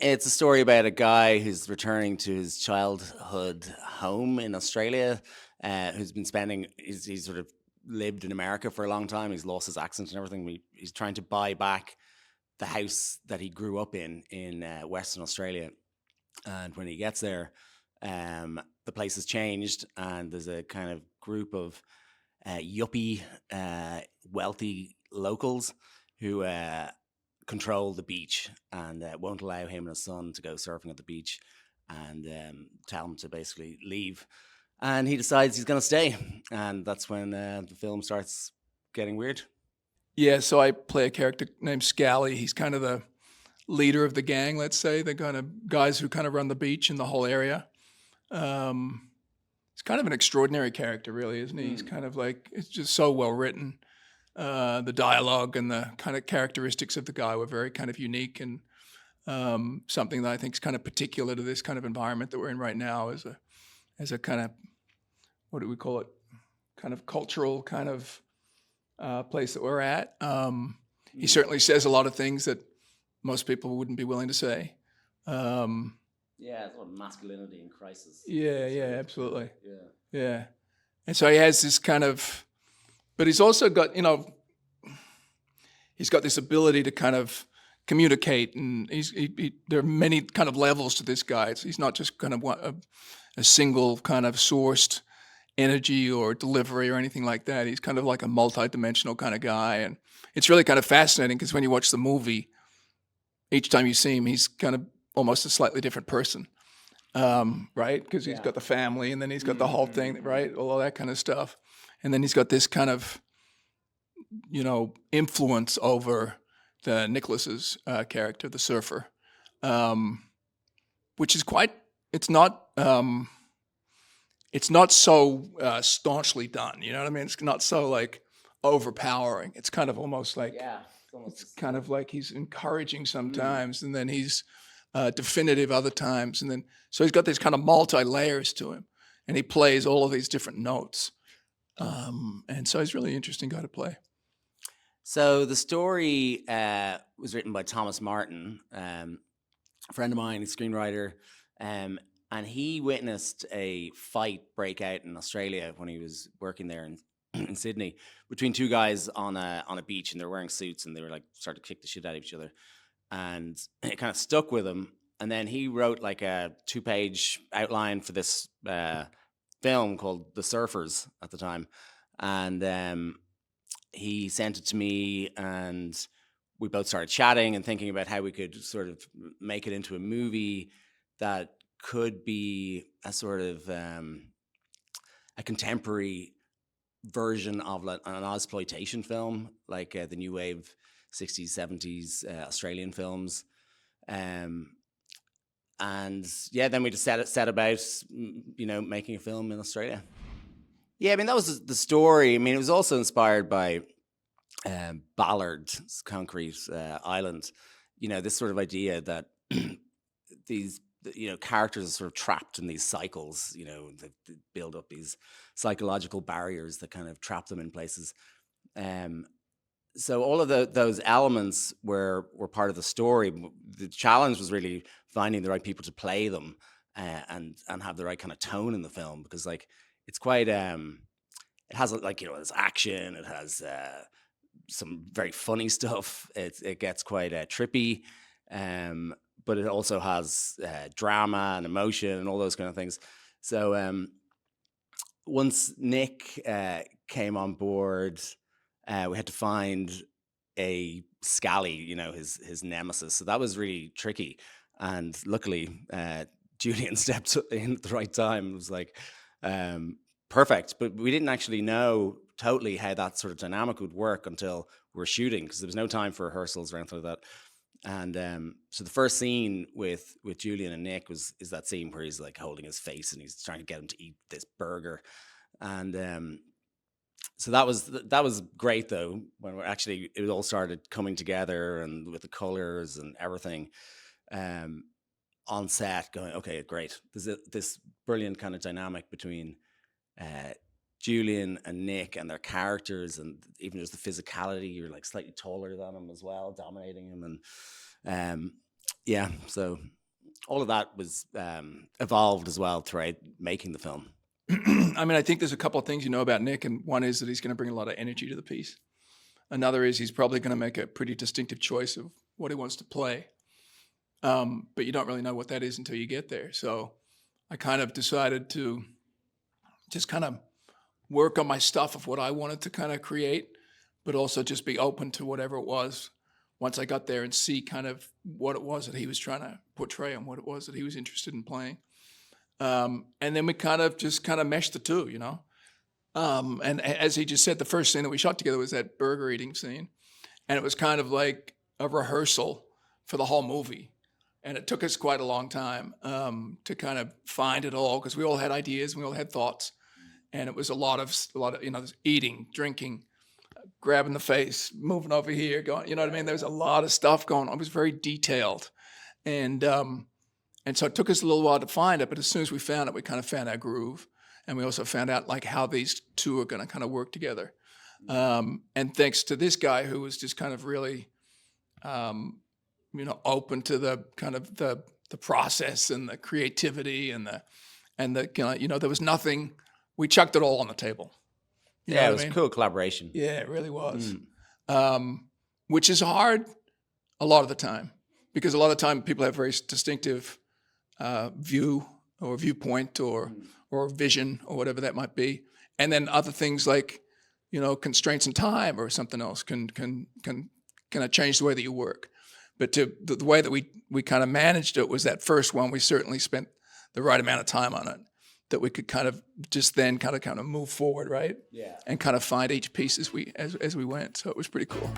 It's a story about a guy who's returning to his childhood home in Australia, who's been spending, he's sort of lived in America for a long time. He's lost his accent and everything. He's trying to buy back the house that he grew up in Western Australia. And when he gets there, the place has changed, and there's a kind of group of yuppie, wealthy locals who control the beach and won't allow him and his son to go surfing at the beach, and tell him to basically leave. And he decides he's going to stay, and that's when the film starts getting weird. Yeah, so I play a character named Scally. He's kind of the leader of the gang, let's say, the kind of guys who kind of run the beach in the whole area. He's kind of an extraordinary character, really, isn't he? He's kind of like, it's just so well written. The dialogue and the kind of characteristics of the guy were very kind of unique, and something that I think is kind of particular to this kind of environment that we're in right now as a kind of, what do we call it? Kind of cultural kind of place that we're at. He certainly says a lot of things that most people wouldn't be willing to say. Yeah, it's sort of masculinity in crisis. Yeah, absolutely. Yeah. Yeah. And so he has this kind of, but he's also got, he's got this ability to kind of communicate, and there are many kind of levels to this guy. He's not just kind of a single kind of sourced energy or delivery or anything like that. He's kind of like a multi-dimensional kind of guy, and it's really kind of fascinating because when you watch the movie, each time you see him, he's kind of almost a slightly different person, right? Because he's got the family, and then he's got the whole thing, right? All of that kind of stuff. And then he's got this kind of, influence over the Nicholas's character, the surfer, which is it's not so staunchly done. You know what I mean? It's not so like overpowering. It's kind of almost like, it's kind of like he's encouraging sometimes, and then he's definitive other times, and then so he's got these kind of multi-layers to him, and he plays all of these different notes, and so he's a really interesting guy to play. So the story was written by Thomas Martin, a friend of mine, a screenwriter, and he witnessed a fight break out in Australia when he was working there in Sydney between two guys on a beach, and they were wearing suits, and they were like started to kick the shit out of each other, and it kind of stuck with him. And then he wrote like a 2-page outline for this film called The Surfers at the time, and he sent it to me, and we both started chatting and thinking about how we could sort of make it into a movie that could be a sort of a contemporary version of like an exploitation film, like the new wave 60s, 70s Australian films. And yeah, then we just set about, making a film in Australia. Yeah, I mean, that was the story. I mean, it was also inspired by Ballard's Concrete Island. This sort of idea that these, characters are sort of trapped in these cycles, they build up these psychological barriers that kind of trap them in places. So all of those elements were part of the story. The challenge was really finding the right people to play them, and have the right kind of tone in the film, because like it's quite it has there's action, it has some very funny stuff, it gets quite trippy, but it also has drama and emotion and all those kind of things. So once Nick came on board, we had to find a Scally, his nemesis. So that was really tricky. And luckily, Julian stepped in at the right time. It was like perfect. But we didn't actually know totally how that sort of dynamic would work until we were shooting, because there was no time for rehearsals or anything like that. And so the first scene with Julian and Nick is that scene where he's like holding his face and he's trying to get him to eat this burger. And so that was great, though, when it all started coming together, and with the colors and everything on set, going, okay, great. There's this brilliant kind of dynamic between Julian and Nick and their characters, and even just the physicality. You're like slightly taller than him as well, dominating him, and Yeah, so all of that was evolved as well throughout making the film. I mean, I think there's a couple of things you know about Nick, and one is that he's going to bring a lot of energy to the piece. Another is he's probably going to make a pretty distinctive choice of what he wants to play. But you don't really know what that is until you get there. So I kind of decided to just kind of work on my stuff of what I wanted to kind of create, but also just be open to whatever it was once I got there and see kind of what it was that he was trying to portray and what it was that he was interested in playing. And then we kind of meshed the two, you know. And as he just said, the first scene that we shot together was that burger eating scene. And it was kind of like a rehearsal for the whole movie. And it took us quite a long time to kind of find it all, because we all had ideas, and we all had thoughts. And it was a lot of, you know, eating, drinking, grabbing the face, moving over here, going, you know what I mean? There was a lot of stuff going on. It was very detailed. And so it took us a little while to find it, but as soon as we found it, we kind of found our groove. And we also found out like how these two are going to kind of work together. And thanks to this guy who was just kind of really, you know, open to the kind of the process and the creativity and the you know, there was nothing. We chucked it all on the table. You know Yeah, it what was I a mean? cool collaboration. Yeah, it really was. Which is hard a lot of the time, because a lot of the time people have very distinctive view or viewpoint or vision or whatever that might be, and then other things like, you know, constraints in time or something else can kind of change the way that you work. But the way that we kind of managed it was that first one, we certainly spent the right amount of time on it, that we could kind of just then kind of move forward, right? Yeah. And kind of find each piece as we went. So it was pretty cool.